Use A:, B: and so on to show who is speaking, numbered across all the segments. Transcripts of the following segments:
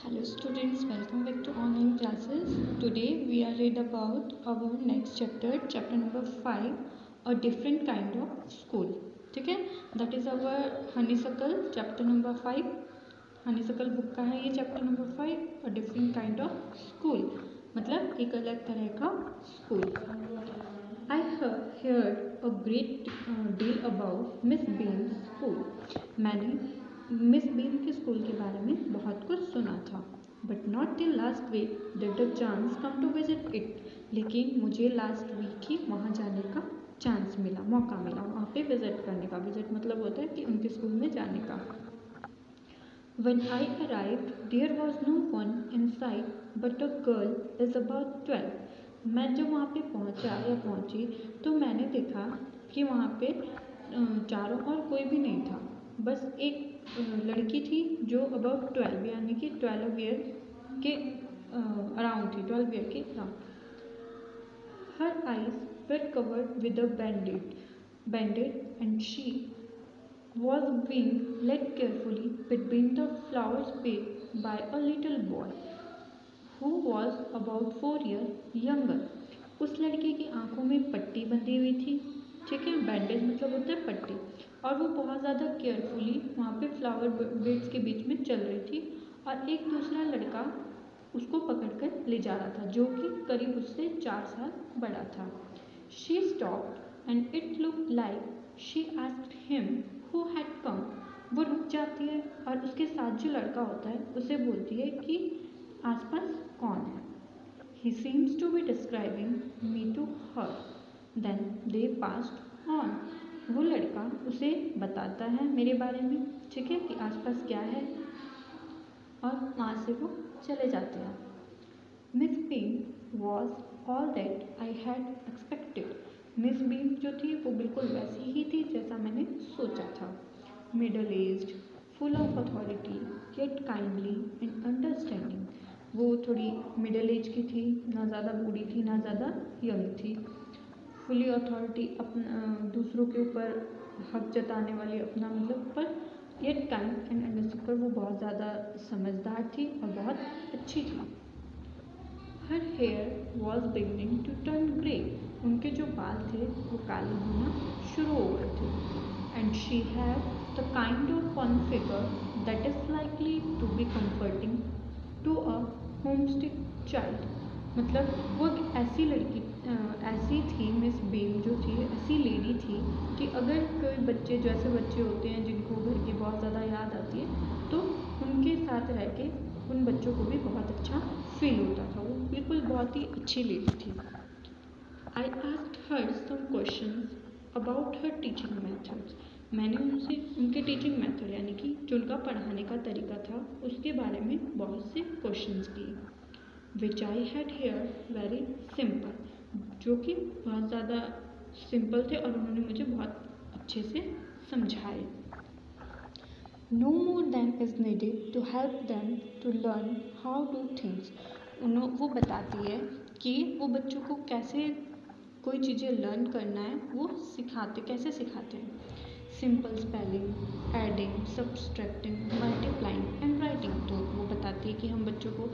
A: Hello students, welcome back to online classes. Today we are read about our next chapter, chapter number 5, a different kind of school. ठीक है, that is our honeysuckle chapter number 5. honeysuckle book का है ये chapter number 5, a different kind of school. मतलब एक अलग तरह का school. I heard a great deal about Miss Bean's school. मैंने मिस बीन के स्कूल के बारे में बहुत कुछ सुना था, but not till last week did the chance come to visit it. लेकिन मुझे लास्ट वीक ही वहाँ जाने का चांस मिला, मौका मिला वहाँ पे विजिट करने का. विजिट मतलब होता है कि उनके स्कूल में जाने का. When I arrived, there was no one in sight but a girl is about 12. मैं जब वहाँ पे पहुँची तो मैंने देखा कि वहाँ पे चारों और कोई भी नहीं था, बस एक लड़की थी जो अबाउट 12 यानी कि 12 ईयर के अराउंड थी, 12 ईयर के around. Her eyes were covered with a bandage and she was being led carefully between the flowers picked by a little boy who was about 4 years younger. उस लड़की की आंखों में पट्टी बंधी हुई थी, ठीक है, बैंडेज मतलब होता है पट्टी, और वो बहुत ज़्यादा केयरफुली वहाँ पे फ्लावर बेड्स के बीच में चल रही थी, और एक दूसरा लड़का उसको पकड़कर ले जा रहा था जो कि करीब उससे 4 साल बड़ा था. She stopped and it look like she asked him who had come. वो रुक जाती है और उसके साथ जो लड़का होता है उसे बोलती है कि आसपास कौन है. He seems to be describing me to her. Then they passed on. वो लड़का उसे बताता है मेरे बारे में, ठीक है, कि आसपास क्या है, और वहाँ से वो चले जाते हैं. Miss Bean was all that I had expected. Miss Bean जो थी वो बिल्कुल वैसी ही थी जैसा मैंने सोचा था. Middle aged, full of authority, yet kindly and understanding. वो थोड़ी मिडल एज की थी, ना ज़्यादा बूढ़ी थी ना ज़्यादा यंग थी. फुली अथॉरिटी, अपना दूसरों के ऊपर हक जताने वाली, अपना मतलब, पर येट काइंड एंड अंडरस्टैंडिंग, पर वो बहुत ज़्यादा समझदार थी और बहुत अच्छी थी. Her hair was beginning to turn grey. उनके जो बाल थे वो काले होना शुरू हो गए थे. And she had the kind of fun figure that is likely to be comforting to a homesick child. मतलब वो एक ऐसी लड़की, ऐसी थी मिस बीन जो थी, ऐसी लेडी थी कि अगर कोई बच्चे, जैसे बच्चे होते हैं जिनको घर की बहुत ज़्यादा याद आती है, तो उनके साथ रह के उन बच्चों को भी बहुत अच्छा फील होता था. वो बिल्कुल बहुत ही अच्छी लेडी थी. I asked her some questions about her teaching methods. मैंने उनसे उनके टीचिंग मेथड यानी कि जो उनका पढ़ाने का तरीका था उसके बारे में बहुत से क्वेश्चंस किए. Which I had here very simple, जो कि बहुत ज़्यादा सिंपल थे और उन्होंने मुझे बहुत अच्छे से समझाए. No more than is needed to help them to learn how to things. वो बताती है कि वो बच्चों को कैसे कोई चीज़ें लर्न करना है वो कैसे सिखाते हैं. Simple spelling, adding, subtracting, multiplying and writing. तो वो बताती है कि हम बच्चों को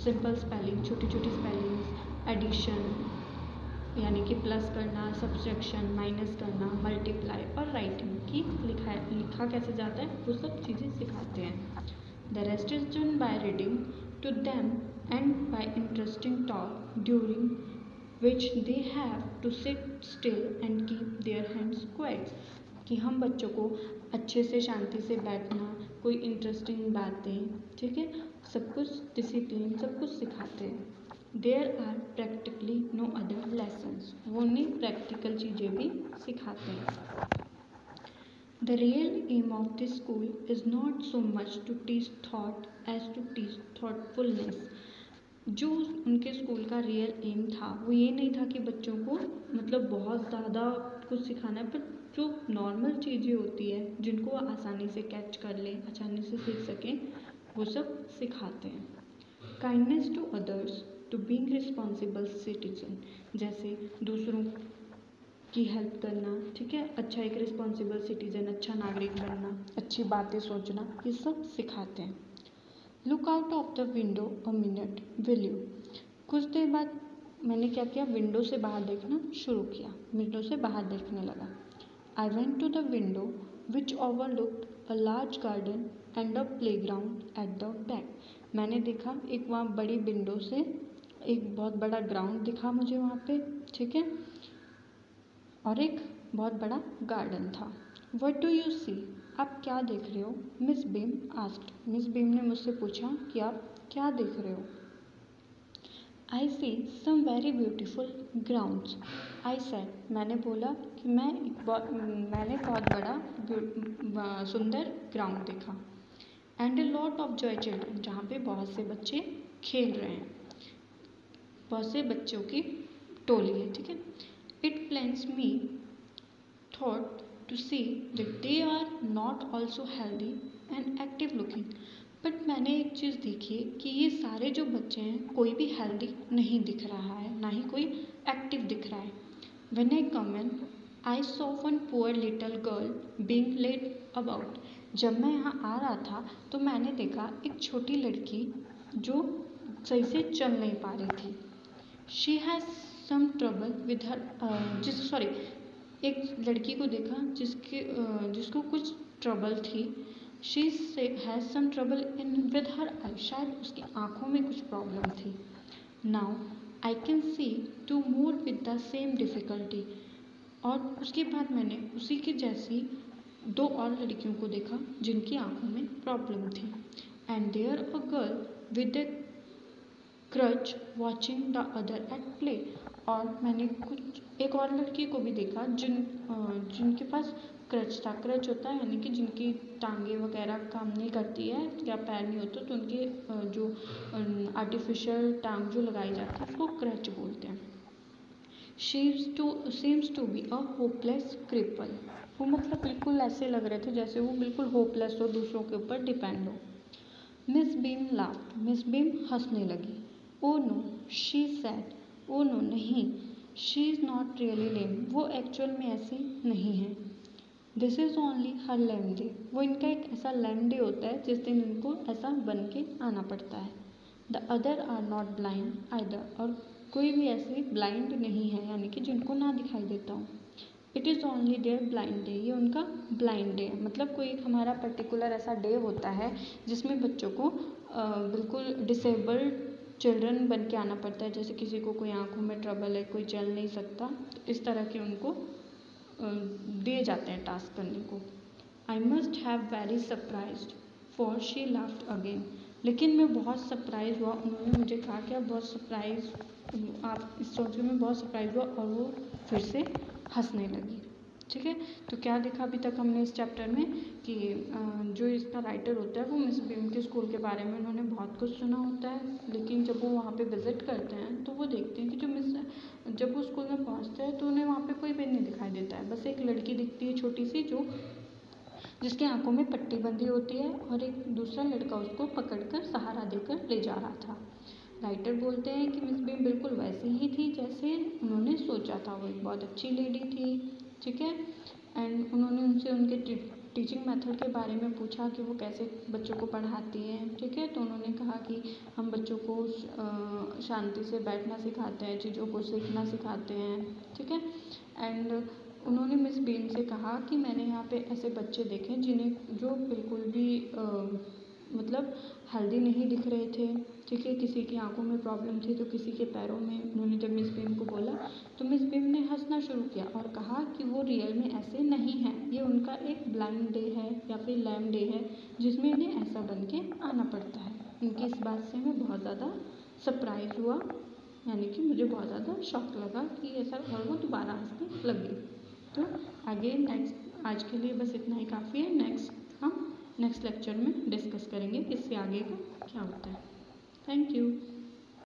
A: सिंपल स्पेलिंग, छोटी छोटी स्पेलिंग्स, एडिशन यानी कि प्लस करना, सब्सट्रैक्शन माइनस करना, मल्टीप्लाई और राइटिंग की लिखा कैसे जाता है वो सब चीज़ें सिखाते हैं. The rest is done by reading to them and by interesting talk during which they have to sit still and keep their hands quiet. कि हम बच्चों को अच्छे से शांति से बैठना, कोई इंटरेस्टिंग बातें, ठीक है, सब कुछ डिसिप्लिन, सब कुछ सिखाते हैं. There are practically no other lessons. वो उन्हें प्रैक्टिकल चीज़ें भी सिखाते हैं. The real aim of this school is not so much to teach thought as to teach thoughtfulness. जो उनके स्कूल का रियल एम था वो ये नहीं था कि बच्चों को मतलब बहुत ज़्यादा कुछ सिखाना है, पर जो नॉर्मल चीज़ें होती है जिनको वो आसानी से कैच कर लें, आसानी से सीख सकें, वो सब सिखाते हैं. Kindness to others, to being responsible citizen. जैसे दूसरों की हेल्प करना, ठीक है, अच्छा एक रिस्पॉन्सिबल सिटीजन, अच्छा नागरिक बनना, अच्छी बातें सोचना, ये सब सिखाते हैं. Look out of the window a minute will you. कुछ देर बाद मैंने क्या किया, विंडो से बाहर देखना शुरू किया, विंडो से बाहर देखने लगा। I went to the window which overlooked a large garden and a playground at the back. मैंने देखा एक वहाँ बड़ी विंडो से एक बहुत बड़ा ग्राउंड दिखा मुझे वहाँ पे, ठीक है, और एक बहुत बड़ा गार्डन था। व्हाट डू यू सी, आप क्या देख रहे हो? Miss Beam asked, miss Beam ने मुझसे पूछा कि आप क्या देख रहे हो? I see some very beautiful grounds, I said, मैंने बोला कि मैंने बहुत बड़ा सुंदर ग्राउंड देखा। And a lot of joy children, जहाँ पे बहुत से बच्चे खेल रहे हैं, बहुत से बच्चों की टोली है, ठीक है। It pleases me thought to see that they are not also healthy and active looking. But मैंने एक चीज़ देखी कि ये सारे जो बच्चे हैं कोई भी हेल्दी नहीं दिख रहा है, ना ही कोई एक्टिव दिख रहा है। When I come in I saw one poor little girl being led about. जब मैं यहाँ आ रहा था तो मैंने देखा एक छोटी लड़की जो सही से चल नहीं पा रही थी। She has some trouble with her एक लड़की को देखा जिसको कुछ ट्रबल थी। She has some trouble in with her eye, शायद उसकी आँखों में कुछ प्रॉब्लम थी। Now I can see two more with the same difficulty. और उसके बाद मैंने उसी के जैसी दो और लड़कियों को देखा जिनकी आँखों में प्रॉब्लम थी। And there a girl with a crutch watching the other at play. और मैंने एक और लड़की को भी देखा जिनके पास क्रच था। क्रच होता है यानी कि जिनकी टांगे वगैरह काम नहीं करती है या पैर नहीं होते, तो उनके जो आर्टिफिशियल टांग जो लगाई जाती है उसको क्रच बोलते हैं। Seems to be a hopeless cripple. वो मतलब बिल्कुल ऐसे लग रहे थे जैसे वो बिल्कुल होपलेस हो, दूसरों के ऊपर डिपेंड हो। Miss Beam laughed, Miss Beam हंसने लगी। Oh no she said, oh no नहीं, she is not really lame, वो एक्चुअल में ऐसी नहीं है। This is only her lame day, वो इनका एक ऐसा लेम डे होता है जिस दिन इनको ऐसा बन के आना पड़ता है। The other are not blind either, और कोई भी ऐसे ब्लाइंड नहीं है यानी कि जिनको ना दिखाई देता हूँ। It is only their blind day, ये उनका ब्लाइंड डे है। मतलब कोई एक हमारा पर्टिकुलर ऐसा डे होता है जिसमें बच्चों को बिल्कुल डिसेबल्ड चिल्ड्रन बन के आना पड़ता है। जैसे किसी को कोई आँखों में ट्रबल है, कोई चल नहीं सकता, तो इस तरह के उनको दिए जाते हैं टास्क करने को। I must have very surprised for she laughed again. लेकिन मैं बहुत सरप्राइज हुआ, उन्होंने मुझे कहा कि आप बहुत सरप्राइज, आप इस सोच के मैं बहुत सरप्राइज हुआ, और वो फिर से हंसने लगी, ठीक है। तो क्या देखा अभी तक हमने इस चैप्टर में कि जो इसका राइटर होता है वो मिस बीम के स्कूल के बारे में उन्होंने बहुत कुछ सुना होता है, लेकिन जब वो वहाँ पे विज़िट करते हैं तो वो देखते हैं कि जब वो स्कूल में पहुँचते हैं तो उन्हें वहाँ पे कोई भी नहीं दिखाई देता है। बस एक लड़की दिखती है छोटी सी जिसकी आंखों में पट्टी बंधी होती है, और एक दूसरा लड़का उसको पकड़कर सहारा देकर ले जा रहा था। राइटर बोलते हैं कि मिस बीम बिल्कुल वैसी ही थी जैसे उन्होंने सोचा था। वो एक बहुत अच्छी लेडी थी, ठीक है। एंड उन्होंने उनसे उनके टीचिंग मेथड के बारे में पूछा कि वो कैसे बच्चों को पढ़ाती हैं, ठीक है। तो उन्होंने कहा कि हम बच्चों को शांति से बैठना सिखाते हैं, चीज़ों को सीखना सिखाते हैं, ठीक है। एंड उन्होंने मिस बीम से कहा कि मैंने यहाँ पे ऐसे बच्चे देखे जो बिल्कुल भी मतलब हेल्दी नहीं दिख रहे थे, ठीक है। किसी की आंखों में प्रॉब्लम थी तो किसी के पैरों में। उन्होंने जब मिस बीम को बोला तो मिस बीम ने हंसना शुरू किया और कहा कि वो रियल में ऐसे नहीं हैं, ये उनका एक ब्लाइंड डे है या फिर लैम डे है जिसमें इन्हें ऐसा बन के आना पड़ता है। उनकी इस बात से मैं बहुत ज़्यादा सरप्राइज़ हुआ, यानी कि मुझे बहुत ज़्यादा शॉक लगा कि ऐसा, और वो दोबारा हंसने लगी। तो आगे नेक्स्ट, आज के लिए बस इतना ही काफ़ी है। हम नेक्स्ट लेक्चर में डिस्कस करेंगे इससे आगे का क्या होता है। Thank you.